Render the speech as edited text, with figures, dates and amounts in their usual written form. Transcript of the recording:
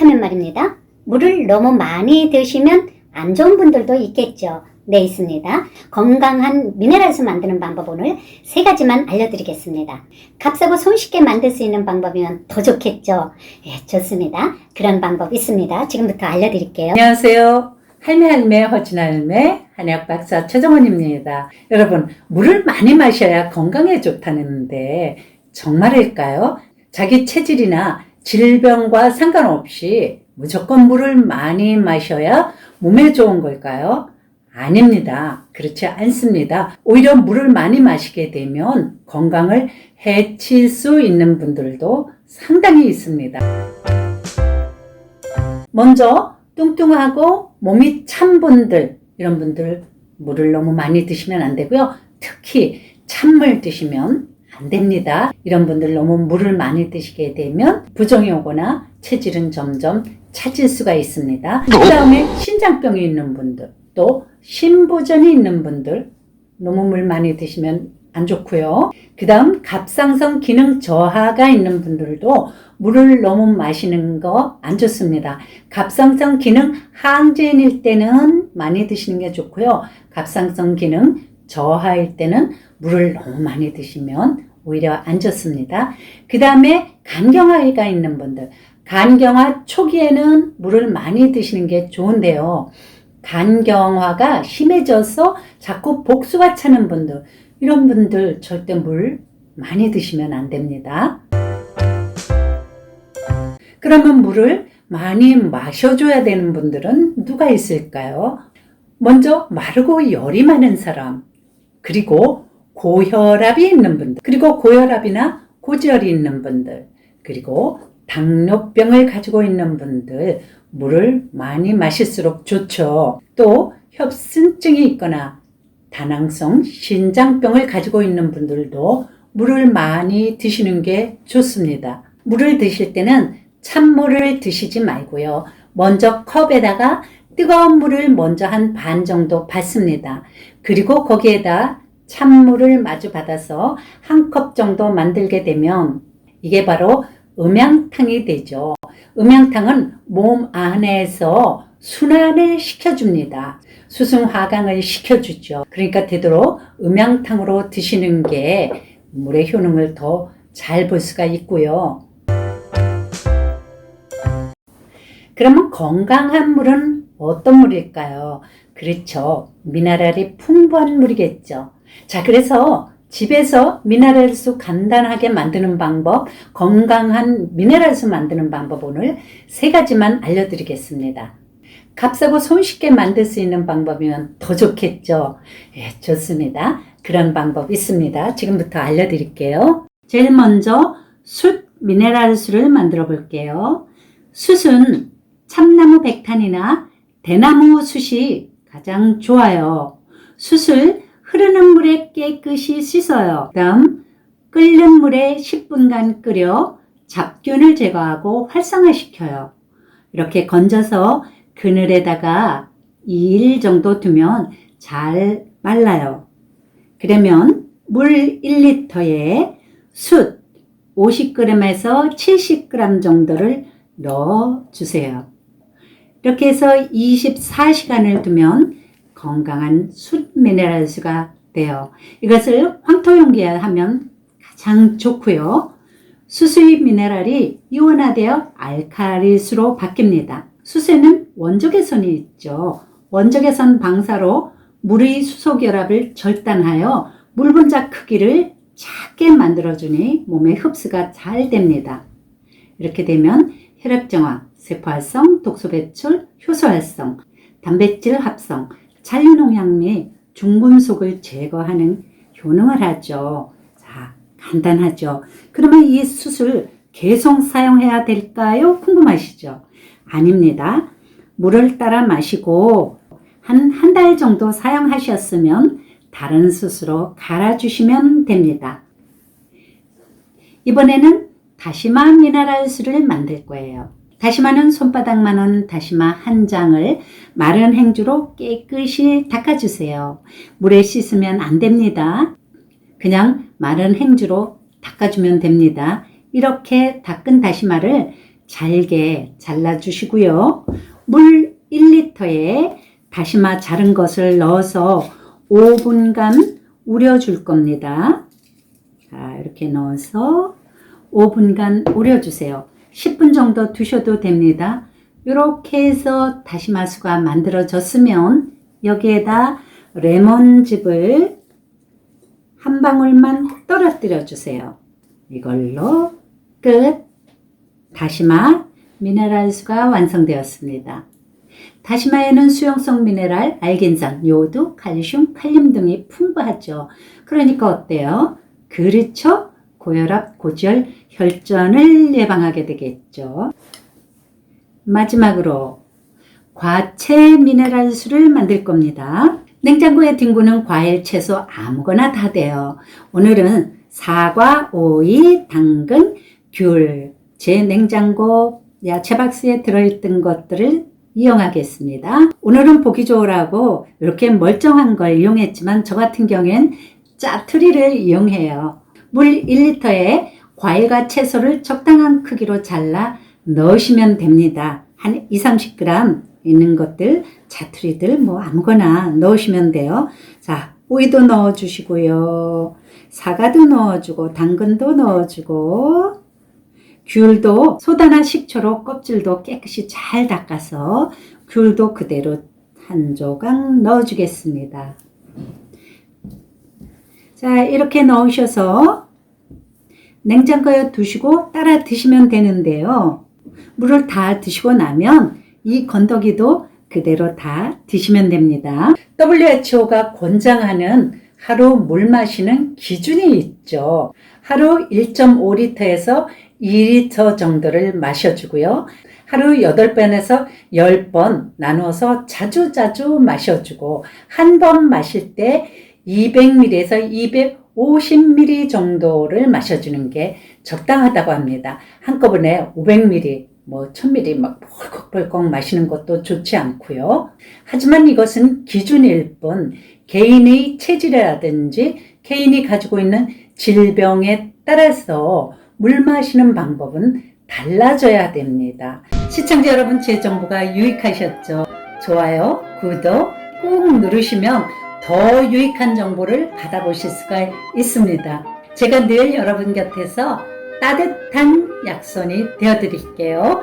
그렇다면 말입니다. 물을 너무 많이 드시면 안 좋은 분들도 있겠죠. 네, 있습니다. 건강한 미네랄수 만드는 방법 오늘 3가지만 알려드리겠습니다. 값싸고 손쉽게 만들 수 있는 방법이면 더 좋겠죠. 예, 좋습니다. 그런 방법 있습니다. 지금부터 알려드릴게요. 안녕하세요. 할매 허진할매 한의학박사 최정원입니다. 여러분, 물을 많이 마셔야 건강에 좋다는데 정말일까요? 자기 체질이나 질병과 상관없이 무조건 물을 많이 마셔야 몸에 좋은 걸까요? 아닙니다. 그렇지 않습니다. 오히려 물을 많이 마시게 되면 건강을 해칠 수 있는 분들도 상당히 있습니다. 먼저 뚱뚱하고 몸이 찬 분들, 이런 분들 물을 너무 많이 드시면 안 되고요. 특히 찬물 드시면 안 됩니다. 이런 분들 너무 물을 많이 드시게 되면 부종이 오거나 체질은 점점 차질 수가 있습니다. 그 다음에 신장병이 있는 분들, 또 신부전이 있는 분들 너무 물 많이 드시면 안 좋고요. 그 다음 갑상선 기능 저하가 있는 분들도 물을 너무 마시는 거 안 좋습니다. 갑상선 기능 항진일 때는 많이 드시는 게 좋고요. 갑상선 기능 저하일 때는 물을 너무 많이 드시면 오히려 안 좋습니다. 그 다음에 간경화가 있는 분들, 간경화 초기에는 물을 많이 드시는 게 좋은데요. 간경화가 심해져서 자꾸 복수가 차는 분들, 이런 분들 절대 물 많이 드시면 안 됩니다. 그러면 물을 많이 마셔줘야 되는 분들은 누가 있을까요? 먼저 마르고 열이 많은 사람, 그리고 고혈압이 있는 분들, 그리고 고혈압이나 고지혈이 있는 분들, 그리고 당뇨병을 가지고 있는 분들, 물을 많이 마실수록 좋죠. 또 협심증이 있거나 다낭성 신장병을 가지고 있는 분들도 물을 많이 드시는 게 좋습니다. 물을 드실 때는 찬물을 드시지 말고요. 먼저 컵에다가 뜨거운 물을 먼저 한 반 정도 붓습니다. 그리고 거기에다 찬물을 마주 받아서 한 컵 정도 만들게 되면 이게 바로 음양탕이 되죠. 음양탕은 몸 안에서 순환을 시켜줍니다. 수승화강을 시켜주죠. 그러니까 되도록 음양탕으로 드시는 게 물의 효능을 더 잘 볼 수가 있고요. 그러면 건강한 물은 어떤 물일까요? 그렇죠. 미네랄이 풍부한 물이겠죠. 자, 그래서 집에서 미네랄수 간단하게 만드는 방법, 건강한 미네랄수 만드는 방법 오늘 3가지만 알려드리겠습니다. 값싸고 손쉽게 만들 수 있는 방법이면 더 좋겠죠. 예, 좋습니다. 그런 방법 있습니다. 지금부터 알려드릴게요. 제일 먼저 숯 미네랄수를 만들어 볼게요. 숯은 참나무 백탄이나 대나무 숯이 가장 좋아요. 숯을 흐르는 물에 깨끗이 씻어요. 다음 끓는 물에 10분간 끓여 잡균을 제거하고 활성화시켜요. 이렇게 건져서 그늘에다가 2일 정도 두면 잘 말라요. 그러면 물 1리터에 숯 50g에서 70g 정도를 넣어주세요. 이렇게 해서 24시간을 두면 건강한 숯 미네랄수가 돼요. 이것을 황토용기에 하면 가장 좋고요. 수수의 미네랄이 이온화되어 알칼리수로 바뀝니다. 수세는 원적외선이 있죠. 원적외선 방사로 물의 수소결합을 절단하여 물 분자 크기를 작게 만들어주니 몸에 흡수가 잘 됩니다. 이렇게 되면 혈액정화, 세포활성, 독소 배출, 효소 활성, 단백질 합성, 잔류농약 및 중금속을 제거하는 효능을 하죠. 자, 간단하죠. 그러면 이 숯을 계속 사용해야 될까요? 궁금하시죠? 아닙니다. 물을 따라 마시고 한 달 정도 사용하셨으면 다른 숯으로 갈아주시면 됩니다. 이번에는 다시마 미네랄수를 만들 거예요. 다시마는 손바닥만한 다시마 한 장을 마른 행주로 깨끗이 닦아주세요. 물에 씻으면 안 됩니다. 그냥 마른 행주로 닦아주면 됩니다. 이렇게 닦은 다시마를 잘게 잘라주시고요. 물 1리터에 다시마 자른 것을 넣어서 5분간 우려줄 겁니다. 자, 이렇게 넣어서 5분간 우려주세요. 10분 정도 두셔도 됩니다. 이렇게 해서 다시마수가 만들어졌으면 여기에다 레몬즙을 한 방울만 떨어뜨려 주세요. 이걸로 끝! 다시마 미네랄수가 완성되었습니다. 다시마에는 수용성 미네랄, 알긴산, 요오드, 칼슘, 칼륨 등이 풍부하죠. 그러니까 어때요? 그렇죠? 고혈압, 고지혈, 혈전을 예방하게 되겠죠. 마지막으로 과채 미네랄수를 만들 겁니다. 냉장고에 뒹구는 과일, 채소 아무거나 다 돼요. 오늘은 사과, 오이, 당근, 귤, 제 냉장고 야채박스에 들어있던 것들을 이용하겠습니다. 오늘은 보기 좋으라고 이렇게 멀쩡한 걸 이용했지만 저 같은 경우엔 짜투리를 이용해요. 물 1리터에 과일과 채소를 적당한 크기로 잘라 넣으시면 됩니다. 한 20-30g 있는 것들, 자투리들 뭐 아무거나 넣으시면 돼요. 자, 오이도 넣어주시고요. 사과도 넣어주고 당근도 넣어주고 귤도 소다나 식초로 껍질도 깨끗이 잘 닦아서 귤도 그대로 한 조각 넣어주겠습니다. 자, 이렇게 넣으셔서 냉장고에 두시고 따라 드시면 되는데요. 물을 다 드시고 나면 이 건더기도 그대로 다 드시면 됩니다. WHO가 권장하는 하루 물 마시는 기준이 있죠. 하루 1.5리터에서 2리터 정도를 마셔주고요. 하루 8번에서 10번 나누어서 자주자주 마셔주고 한 번 마실 때 200ml에서 250ml 정도를 마셔주는 게 적당하다고 합니다. 한꺼번에 500ml, 1000ml 막 벌컥벌컥 마시는 것도 좋지 않고요. 하지만 이것은 기준일 뿐 개인의 체질이라든지 개인이 가지고 있는 질병에 따라서 물 마시는 방법은 달라져야 됩니다. 시청자 여러분, 제 정보가 유익하셨죠? 좋아요, 구독 꾹 누르시면 더 유익한 정보를 받아보실 수가 있습니다. 제가 늘 여러분 곁에서 따뜻한 약손이 되어드릴게요.